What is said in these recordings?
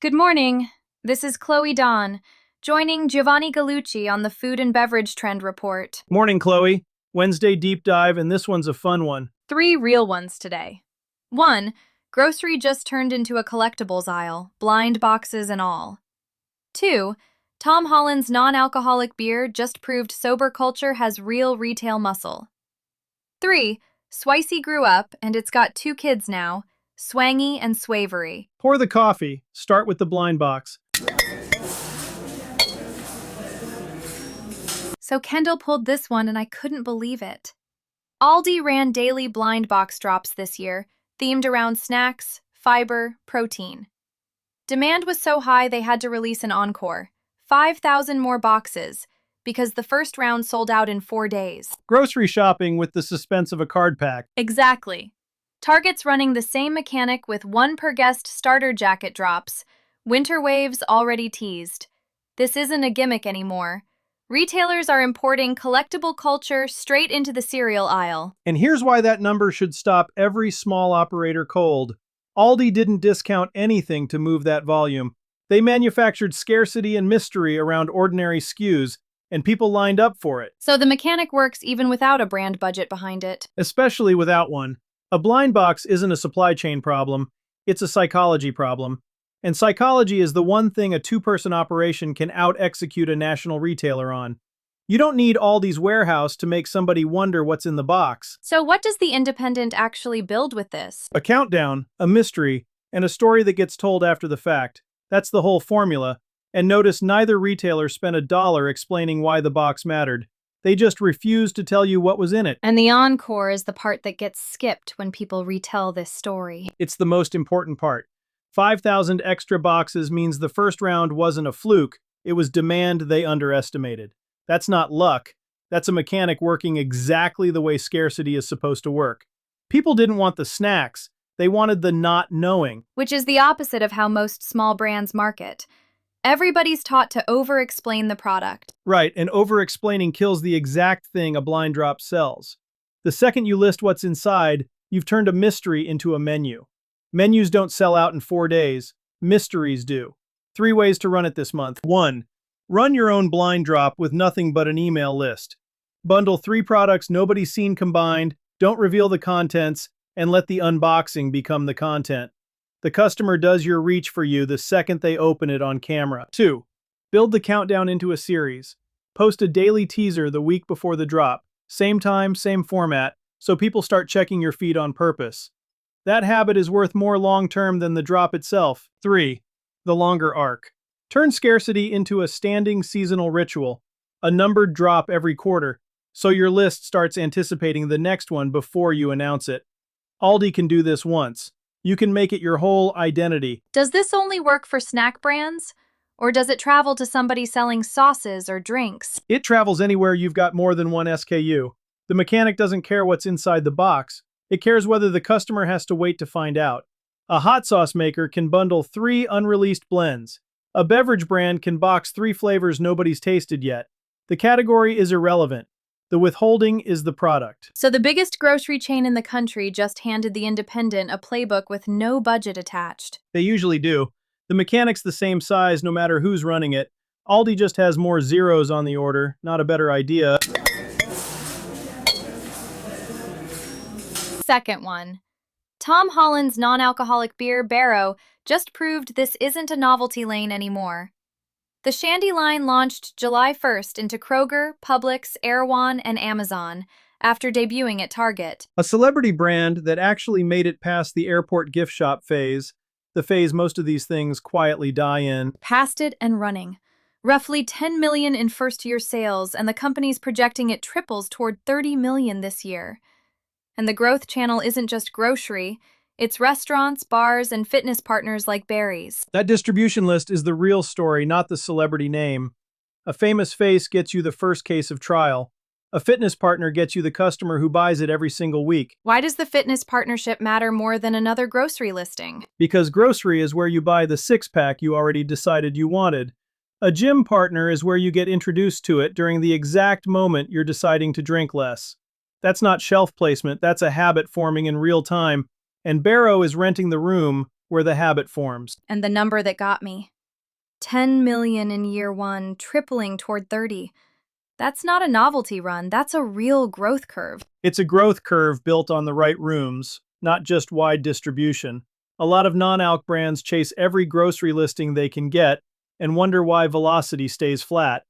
Good morning. This is Chloe Don, joining Giovanni Gallucci on the Food and Beverage Trend Report. Morning, Chloe. Wednesday deep dive, and this one's a fun one. 3 real ones today. 1. Grocery just turned into a collectibles aisle, blind boxes and all. 2. Tom Holland's non-alcoholic beer just proved sober culture has real retail muscle. 3. Swicy grew up, and it's got 2 kids now, Swangy and Swavery. Pour the coffee. Start with the blind box. So Kendall pulled this one and I couldn't believe it. Aldi ran daily blind box drops this year, themed around snacks, fiber, protein. Demand was so high they had to release an encore, 5,000 more boxes, because the first round sold out in 4 days. Grocery shopping with the suspense of a card pack. Exactly. Target's running the same mechanic with 1 per guest starter jacket drops, winter waves already teased. This isn't a gimmick anymore. Retailers are importing collectible culture straight into the cereal aisle. And here's why that number should stop every small operator cold. Aldi didn't discount anything to move that volume. They manufactured scarcity and mystery around ordinary SKUs, and people lined up for it. So the mechanic works even without a brand budget behind it. Especially without one. A blind box isn't a supply chain problem, it's a psychology problem. And psychology is the one thing a 2-person operation can out-execute a national retailer on. You don't need Aldi's warehouse to make somebody wonder what's in the box. So what does the independent actually build with this? A countdown, a mystery, and a story that gets told after the fact. That's the whole formula. And notice neither retailer spent $1 explaining why the box mattered. They just refused to tell you what was in it. And the encore is the part that gets skipped when people retell this story. It's the most important part. 5,000 extra boxes means the first round wasn't a fluke, it was demand they underestimated. That's not luck. That's a mechanic working exactly the way scarcity is supposed to work. People didn't want the snacks, they wanted the not knowing. Which is the opposite of how most small brands market. Everybody's taught to over-explain the product. Right, and over-explaining kills the exact thing a blind drop sells. The second you list what's inside, you've turned a mystery into a menu. Menus don't sell out in 4 days. Mysteries do. 3 ways to run it this month. 1. Run your own blind drop with nothing but an email list. Bundle 3 products nobody's seen combined, don't reveal the contents, and let the unboxing become the content. The customer does your reach for you the second they open it on camera. 2. Build the countdown into a series. Post a daily teaser the week before the drop. Same time, same format, so people start checking your feed on purpose. That habit is worth more long-term than the drop itself. 3. The longer arc. Turn scarcity into a standing seasonal ritual, a numbered drop every quarter, so your list starts anticipating the next one before you announce it. Aldi can do this once. You can make it your whole identity. Does this only work for snack brands? Or does it travel to somebody selling sauces or drinks? It travels anywhere you've got more than one SKU. The mechanic doesn't care what's inside the box. It cares whether the customer has to wait to find out. A hot sauce maker can bundle 3 unreleased blends. A beverage brand can box 3 flavors nobody's tasted yet. The category is irrelevant. The withholding is the product. So the biggest grocery chain in the country just handed the independent a playbook with no budget attached. They usually do. The mechanic's the same size no matter who's running it. Aldi just has more zeros on the order, not a better idea. Second one. Tom Holland's non-alcoholic beer, Barrow, just proved this isn't a novelty lane anymore. The Shandy line launched July 1st into Kroger, Publix, Erewhon, and Amazon after debuting at Target. A celebrity brand that actually made it past the airport gift shop phase, the phase most of these things quietly die in. Past it and running. Roughly 10 million in first-year sales, and the company's projecting it triples toward 30 million this year. And the growth channel isn't just grocery, it's restaurants, bars, and fitness partners like Barry's. That distribution list is the real story, not the celebrity name. A famous face gets you the first case of trial. A fitness partner gets you the customer who buys it every single week. Why does the fitness partnership matter more than another grocery listing? Because grocery is where you buy the 6-pack you already decided you wanted. A gym partner is where you get introduced to it during the exact moment you're deciding to drink less. That's not shelf placement, that's a habit forming in real time. And Barrow is renting the room where the habit forms. And the number that got me. 10 million in year 1, tripling toward 30. That's not a novelty run, that's a real growth curve. It's a growth curve built on the right rooms, not just wide distribution. A lot of non-alc brands chase every grocery listing they can get and wonder why velocity stays flat.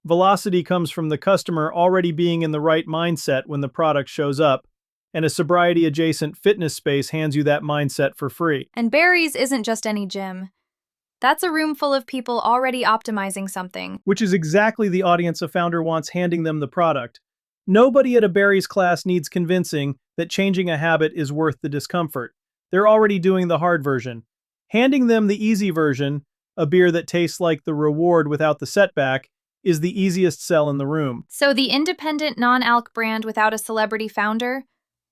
Velocity comes from the customer already being in the right mindset when the product shows up, and a sobriety-adjacent fitness space hands you that mindset for free. And Barry's isn't just any gym. That's a room full of people already optimizing something. Which is exactly the audience a founder wants handing them the product. Nobody at a Barry's class needs convincing that changing a habit is worth the discomfort. They're already doing the hard version. Handing them the easy version, a beer that tastes like the reward without the setback, is the easiest sell in the room. So the independent non-alc brand without a celebrity founder?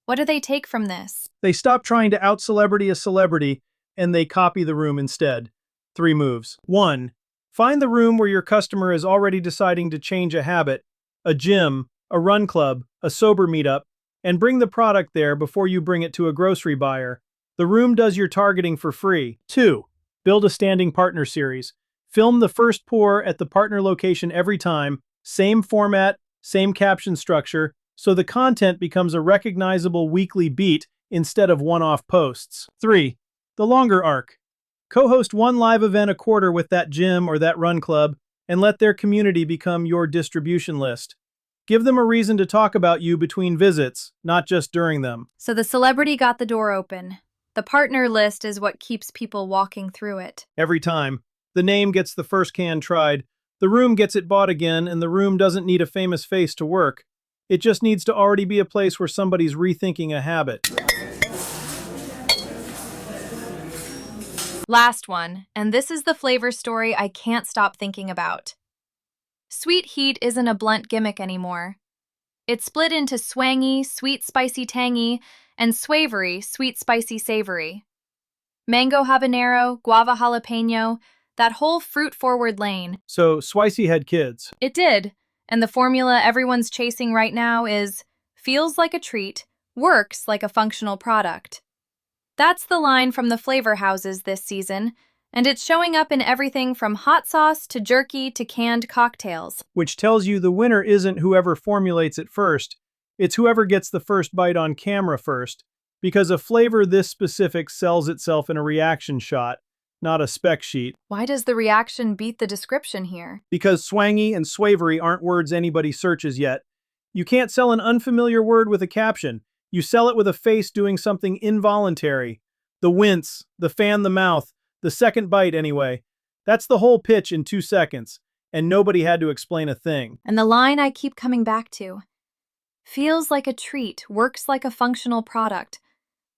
What do they take from this? They stop trying to out-celebrity a celebrity, and they copy the room instead. 3 moves. 1. Find the room where your customer is already deciding to change a habit, a gym, a run club, a sober meetup, and bring the product there before you bring it to a grocery buyer. The room does your targeting for free. 2. Build a standing partner series. Film the first pour at the partner location every time, same format, same caption structure, so the content becomes a recognizable weekly beat instead of one-off posts. 3. The longer arc. Co-host one live event a quarter with that gym or that run club, and let their community become your distribution list. Give them a reason to talk about you between visits, not just during them. So the celebrity got the door open. The partner list is what keeps people walking through it. Every time, the name gets the first can tried, the room gets it bought again, and the room doesn't need a famous face to work. It just needs to already be a place where somebody's rethinking a habit. Last one, and this is the flavor story I can't stop thinking about. Sweet heat isn't a blunt gimmick anymore. It's split into swangy, sweet, spicy, tangy, and swavery, sweet, spicy, savory. Mango habanero, guava jalapeno, that whole fruit-forward lane. So, Swicy had kids. It did, and the formula everyone's chasing right now is feels like a treat, works like a functional product. That's the line from the flavor houses this season, and it's showing up in everything from hot sauce to jerky to canned cocktails. Which tells you the winner isn't whoever formulates it first, it's whoever gets the first bite on camera first, because a flavor this specific sells itself in a reaction shot, not a spec sheet. Why does the reaction beat the description here? Because swangy and swavery aren't words anybody searches yet. You can't sell an unfamiliar word with a caption. You sell it with a face doing something involuntary. The wince, the fan the mouth, the second bite anyway. That's the whole pitch in 2 seconds, and nobody had to explain a thing. And the line I keep coming back to. Feels like a treat, works like a functional product.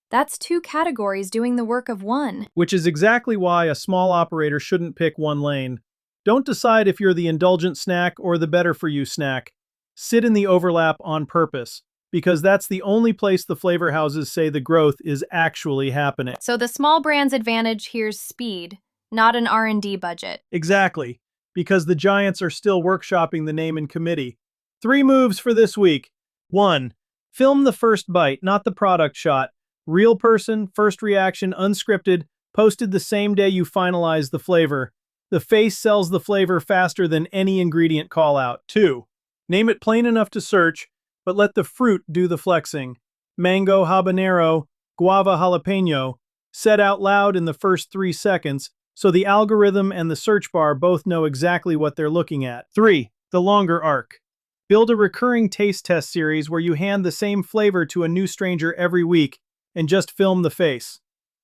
That's 2 categories doing the work of one. Which is exactly why a small operator shouldn't pick one lane. Don't decide if you're the indulgent snack or the better-for-you snack. Sit in the overlap on purpose, because that's the only place the flavor houses say the growth is actually happening. So the small brand's advantage here's speed, not an R&D budget. Exactly, because the giants are still workshopping the name in committee. 3 moves for this week. 1. Film the first bite, not the product shot. Real person, first reaction, unscripted, posted the same day you finalize the flavor. The face sells the flavor faster than any ingredient call-out. 2. Name it plain enough to search, but let the fruit do the flexing. Mango habanero, guava jalapeno, said out loud in the first 3 seconds, so the algorithm and the search bar both know exactly what they're looking at. 3. The longer arc. Build a recurring taste test series where you hand the same flavor to a new stranger every week and just film the face.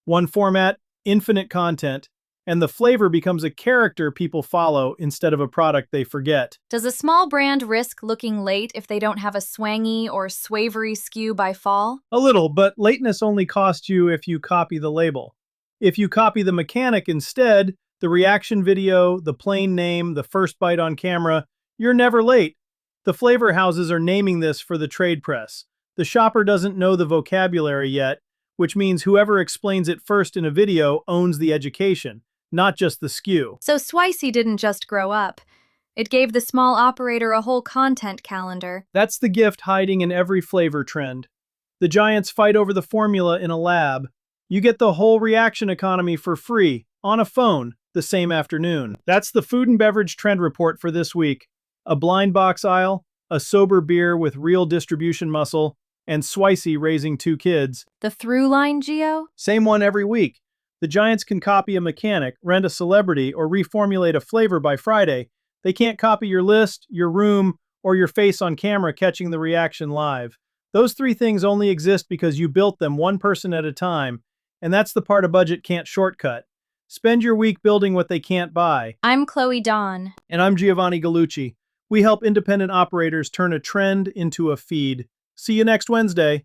One format, infinite content, and the flavor becomes a character people follow instead of a product they forget. Does a small brand risk looking late if they don't have a swangy or swavery skew by fall? A little, but lateness only costs you if you copy the label. If you copy the mechanic instead, the reaction video, the plain name, the first bite on camera, you're never late. The flavor houses are naming this for the trade press. The shopper doesn't know the vocabulary yet, which means whoever explains it first in a video owns the education, not just the SKU. So Swicy didn't just grow up. It gave the small operator a whole content calendar. That's the gift hiding in every flavor trend. The giants fight over the formula in a lab. You get the whole reaction economy for free, on a phone, the same afternoon. That's the food and beverage trend report for this week. A blind box aisle, a sober beer with real distribution muscle, and swicy raising 2 kids. The through line, Geo? Same one every week. The Giants can copy a mechanic, rent a celebrity, or reformulate a flavor by Friday. They can't copy your list, your room, or your face on camera catching the reaction live. Those 3 things only exist because you built them one person at a time, and that's the part a budget can't shortcut. Spend your week building what they can't buy. I'm Chloe Dawn. And I'm Giovanni Gallucci. We help independent operators turn a trend into a feed. See you next Wednesday.